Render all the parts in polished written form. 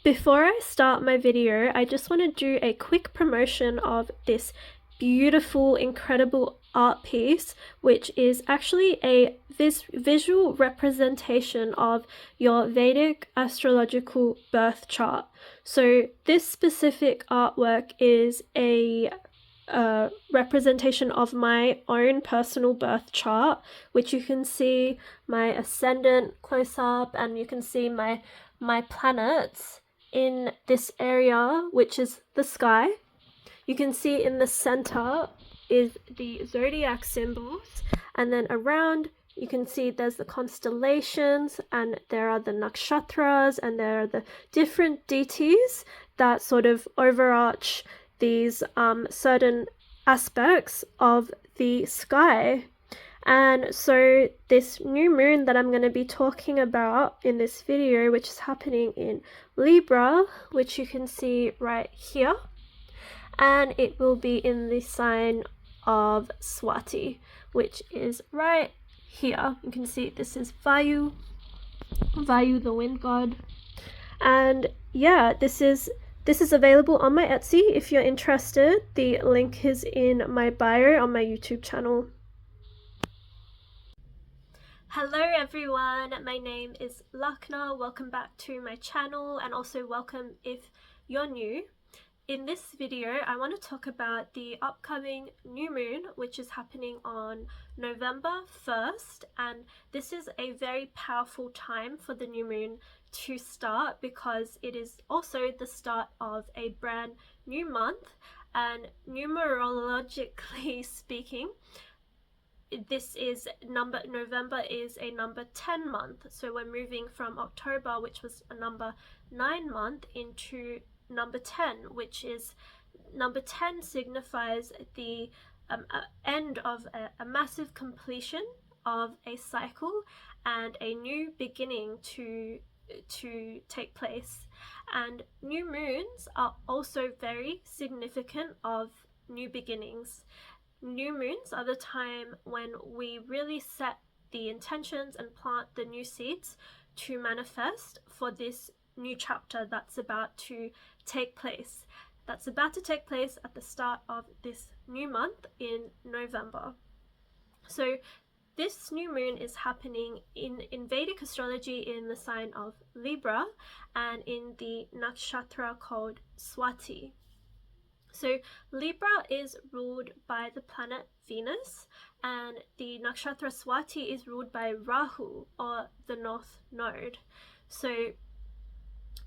Before I start my video, I just want to do a quick promotion of this beautiful, incredible art piece, which is actually a visual representation of your Vedic astrological birth chart. So this specific artwork is a representation of my own personal birth chart, which you can see my ascendant close up, and you can see my planets in this area, which is the sky. You can see in the center is the zodiac symbols, and then around you can see there's the constellations, and there are the nakshatras, and there are the different deities that sort of overarch these certain aspects of the sky. And so this new moon that I'm going to be talking about in this video, which is happening in Libra, which you can see right here, and it will be in the sign of Swati, which is right here. You can see this is Vayu, the wind god. And yeah, this is available on my Etsy if you're interested. The link is in my bio on my YouTube channel. Hello everyone, my name is Lakna. Welcome back to my channel, and also welcome if you're new. In this video, I want to talk about the upcoming new moon, which is happening on November 1st, and this is a very powerful time for the new moon to start because it is also the start of a brand new month, and numerologically speaking, November is a number 10 month, so we're moving from October, which was a number 9 month, into number 10, which is number 10 signifies the end of a massive completion of a cycle and a new beginning to take place. And new moons are also very significant of new beginnings. New moons are the time when we really set the intentions and plant the new seeds to manifest for this new chapter that's about to take place. That's about to take place at the start of this new month in November. So this new moon is happening in Vedic astrology in the sign of Libra and in the nakshatra called Swati. So Libra is ruled by the planet Venus, and the nakshatra Swati is ruled by Rahu, or the North Node. So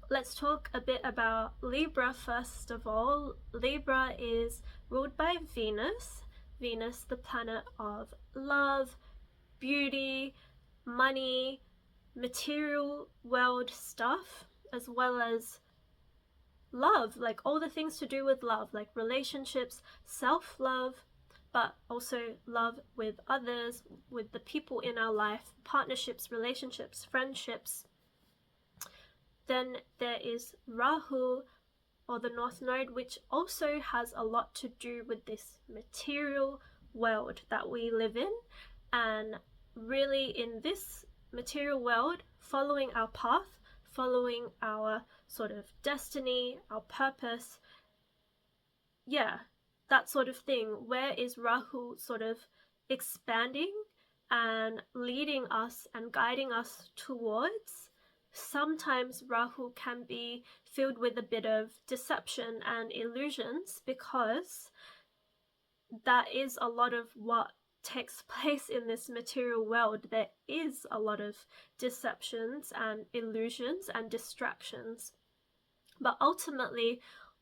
let's talk a bit about Libra first of all. Libra is ruled by Venus. Venus, the planet of love, beauty, money, material world stuff, as well as love, like all the things to do with love, like relationships, self-love, but also love with others, with the people in our life, partnerships, relationships, friendships. Then there is Rahu, or the North Node, which also has a lot to do with this material world that we live in, and really in this material world, following our path, following our sort of destiny, our purpose, yeah, that sort of thing. Where is Rahu sort of expanding and leading us and guiding us towards? Sometimes Rahu can be filled with a bit of deception and illusions, because that is a lot of what takes place in this material world. There is a lot of deceptions and illusions and distractions, but ultimately,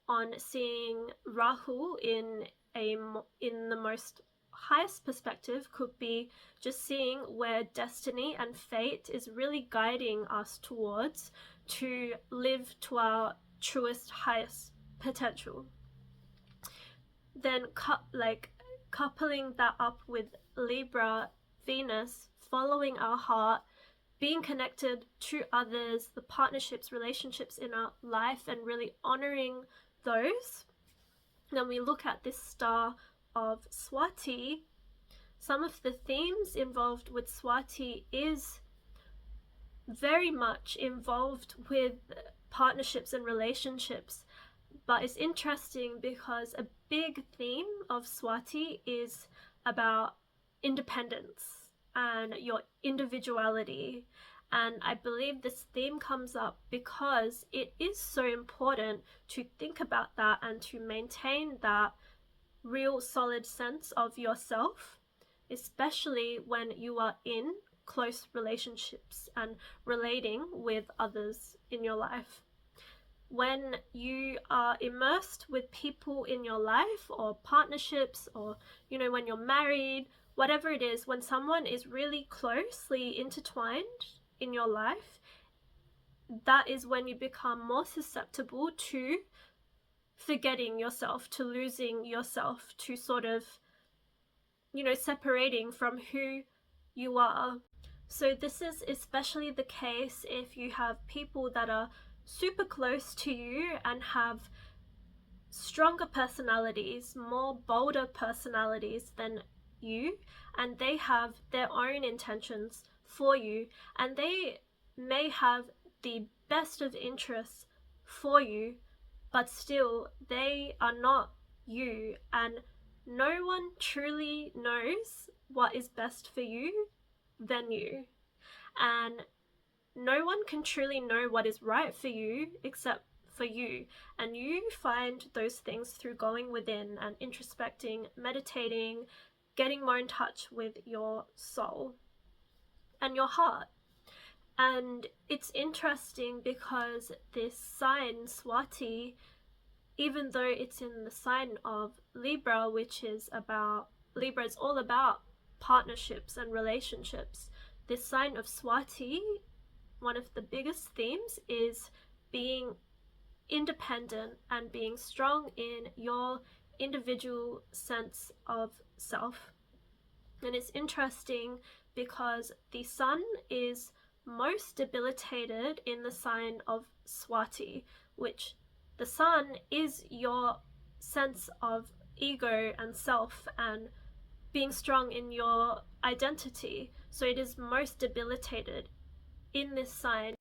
on seeing Rahu in the most highest perspective, could be just seeing where destiny and fate is really guiding us towards to live to our truest, highest potential. Then coupling that up with Libra, Venus, following our heart, being connected to others, the partnerships, relationships in our life, and really honoring those. Then we look at this star of Swati. Some of the themes involved with Swati is very much involved with partnerships and relationships. But it's interesting because a big theme of Swati is about independence and your individuality. And I believe this theme comes up because it is so important to think about that and to maintain that real solid sense of yourself, especially when you are in close relationships and relating with others in your life. When you are immersed with people in your life or partnerships, or when you're married, whatever it is, when someone is really closely intertwined in your life, that is when you become more susceptible to forgetting yourself, to losing yourself, to sort of separating from who you are. So this is especially the case if you have people that are super close to you and have stronger personalities, more bolder personalities than you, and they have their own intentions for you, and they may have the best of interests for you, but still they are not you, and no one truly knows what is best for you than you. And no one can truly know what is right for you except for you. And you find those things through going within and introspecting, meditating, getting more in touch with your soul and your heart. And it's interesting because this sign, Swati, even though it's in the sign of Libra, which is about, Libra is all about partnerships and relationships, this sign of Swati, one of the biggest themes is being independent and being strong in your individual sense of self. And it's interesting because the sun is most debilitated in the sign of Swati, which the sun is your sense of ego and self and being strong in your identity. So it is most debilitated in this sign.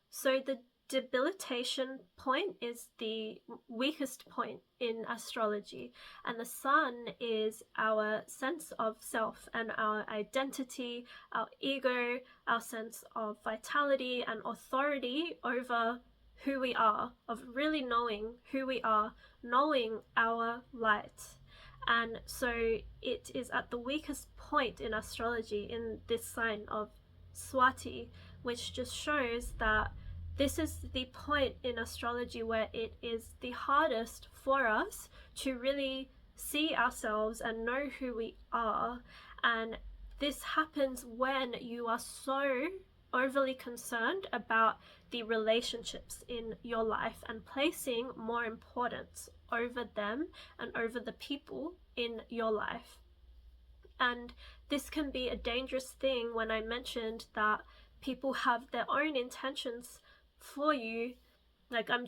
So the debilitation point is the weakest point in astrology, and the sun is our sense of self and our identity, our ego, our sense of vitality and authority over who we are, of really knowing who we are, knowing our light. And so it is at the weakest point in astrology in this sign of Swati, which just shows that this is the point in astrology where it is the hardest for us to really see ourselves and know who we are. And this happens when you are so overly concerned about the relationships in your life and placing more importance over them and over the people in your life. And this can be a dangerous thing when I mentioned that people have their own intentions for you. Like, an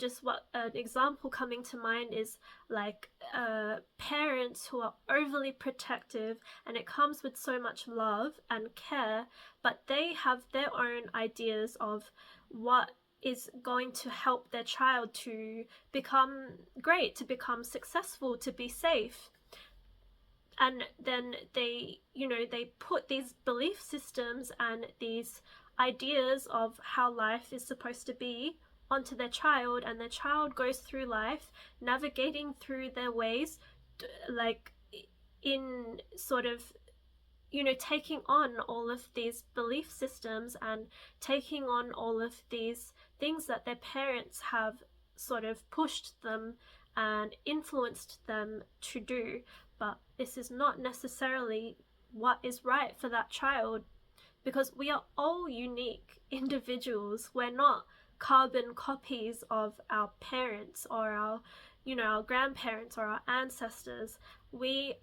example coming to mind is like parents who are overly protective, and it comes with so much love and care, but they have their own ideas of what is going to help their child to become great, to become successful, to be safe. And then they put these belief systems and these ideas of how life is supposed to be onto their child, and their child goes through life navigating through their ways, like in sort of taking on all of these belief systems and taking on all of these things that their parents have sort of pushed them and influenced them to do. But this is not necessarily what is right for that child, because we are all unique individuals. We're not carbon copies of our parents or our grandparents or our ancestors. We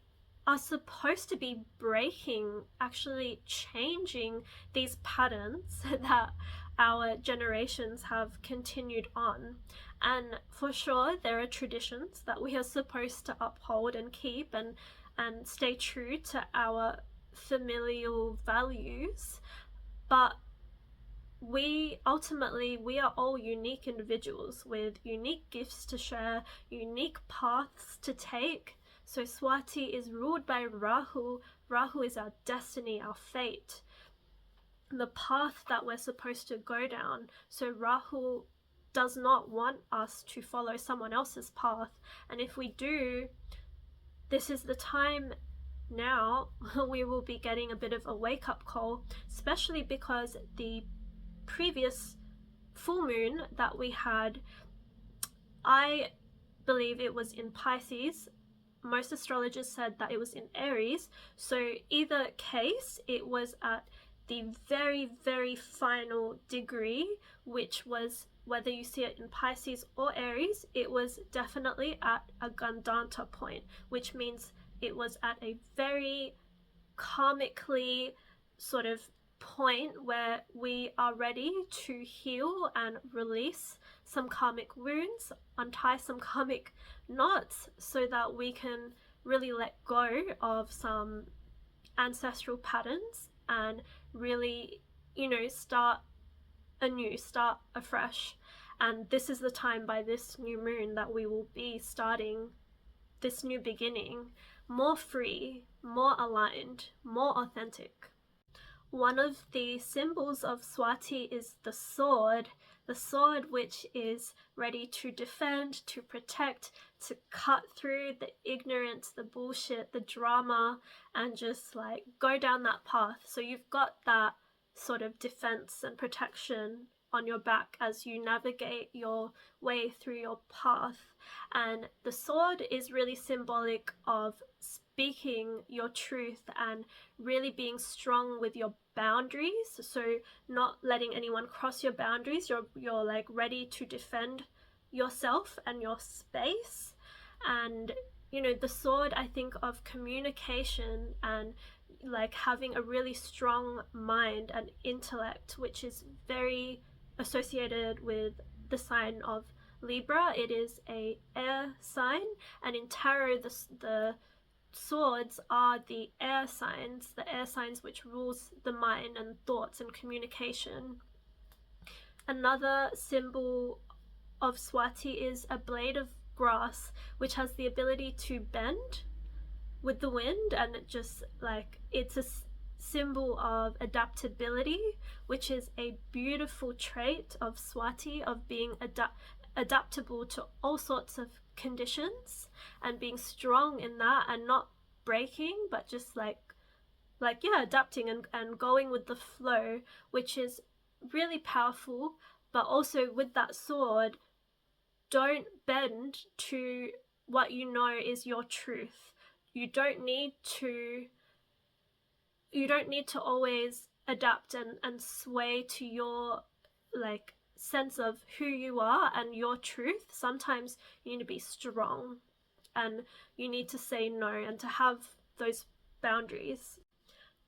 are supposed to be breaking, actually changing these patterns that our generations have continued on. And for sure, there are traditions that we are supposed to uphold and keep and stay true to our familial values. But we are all unique individuals with unique gifts to share, unique paths to take. So Swati is ruled by Rahu. Rahu is our destiny, our fate, the path that we're supposed to go down. So Rahu does not want us to follow someone else's path, and if we do, this is the time now we will be getting a bit of a wake-up call, especially because the previous full moon that we had, I believe it was in Pisces. Most astrologers said that it was in Aries. So either case, it was at the very, very final degree, which was, whether you see it in Pisces or Aries, it was definitely at a Gandanta point, which means it was at a very karmically sort of point where we are ready to heal and release some karmic wounds, untie some karmic knots, so that we can really let go of some ancestral patterns and really, start anew, start afresh. And this is the time, by this new moon, that we will be starting this new beginning more free, more aligned, more authentic. One of the symbols of Swati is the sword which is ready to defend, to protect, to cut through the ignorance, the bullshit, the drama, and just like go down that path. So you've got that sort of defense and protection on your back as you navigate your way through your path. And the sword is really symbolic of speaking your truth and really being strong with your boundaries. So not letting anyone cross your boundaries. You're like ready to defend yourself and your space. And the sword, I think of communication and like having a really strong mind and intellect, which is very associated with the sign of Libra. It is a air sign, and in tarot the swords are the air signs which rules the mind and thoughts and communication. Another symbol of Swati is a blade of grass, which has the ability to bend with the wind, and it just like, it's a symbol of adaptability, which is a beautiful trait of Swati, of being adaptable to all sorts of conditions and being strong in that and not breaking, but just adapting and going with the flow, which is really powerful. But also with that sword, don't bend to what you know is your truth. You don't need to always adapt and sway to your like sense of who you are and your truth. Sometimes you need to be strong and you need to say no and to have those boundaries.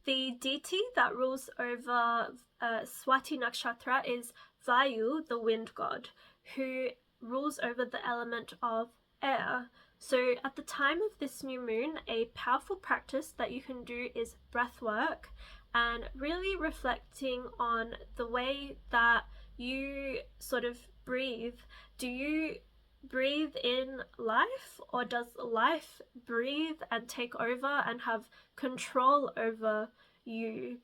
The deity that rules over Swati Nakshatra is Vayu, the wind god, who rules over the element of air. So at the time of this new moon, a powerful practice that you can do is breathwork, and really reflecting on the way that you sort of breathe. Do you breathe in life, or does life breathe and take over and have control over you?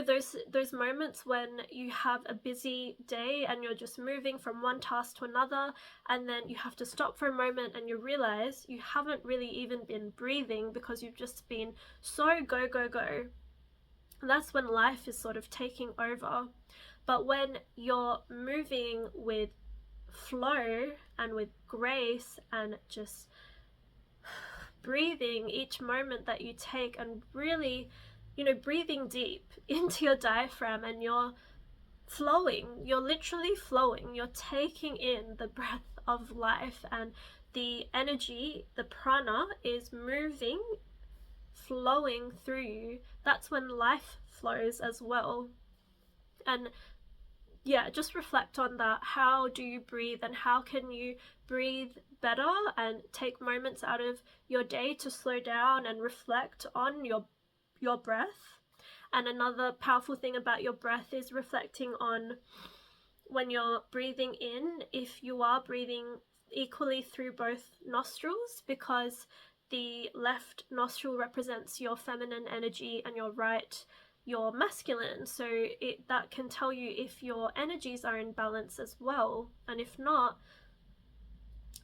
Those moments when you have a busy day and you're just moving from one task to another, and then you have to stop for a moment and you realize you haven't really even been breathing because you've just been so go, go, go. That's when life is sort of taking over. But when you're moving with flow and with grace and just breathing each moment that you take, and really breathing deep into your diaphragm, and you're flowing, you're literally flowing, you're taking in the breath of life, and the energy, the prana, is moving, flowing through you. That's when life flows as well. And just reflect on that. How do you breathe, and how can you breathe better and take moments out of your day to slow down and reflect on your breath? And another powerful thing about your breath is reflecting on when you're breathing in, if you are breathing equally through both nostrils, because the left nostril represents your feminine energy and your right your masculine. So that can tell you if your energies are in balance as well, and if not,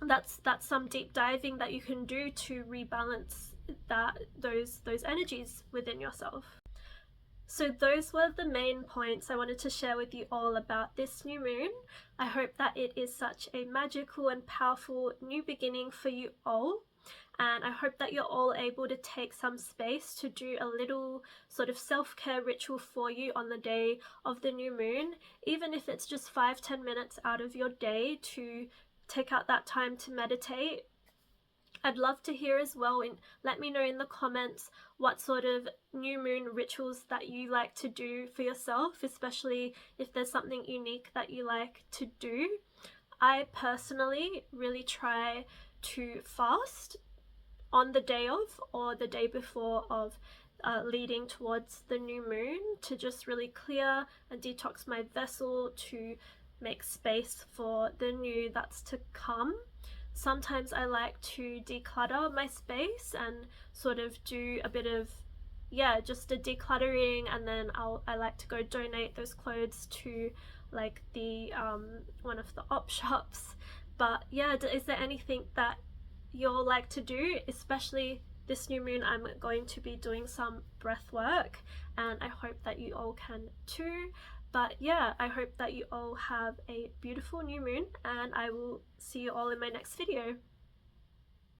that's some deep diving that you can do to rebalance those energies within yourself. So those were the main points I wanted to share with you all about this new moon. I hope that it is such a magical and powerful new beginning for you all. And I hope that you're all able to take some space to do a little sort of self-care ritual for you on the day of the new moon, even if it's just 5-10 minutes out of your day to take out that time to meditate. I'd love to hear as well, and let me know in the comments what sort of new moon rituals that you like to do for yourself, especially if there's something unique that you like to do. I personally really try to fast on the day of or the day before of leading towards the new moon, to just really clear and detox my vessel, to make space for the new that's to come. Sometimes I like to declutter my space and sort of do a bit of, just a decluttering, and then I like to go donate those clothes to like the one of the op shops. But yeah, is there anything that you'll like to do? Especially this new moon, I'm going to be doing some breath work, and I hope that you all can too. But yeah, I hope that you all have a beautiful new moon, and I will see you all in my next video.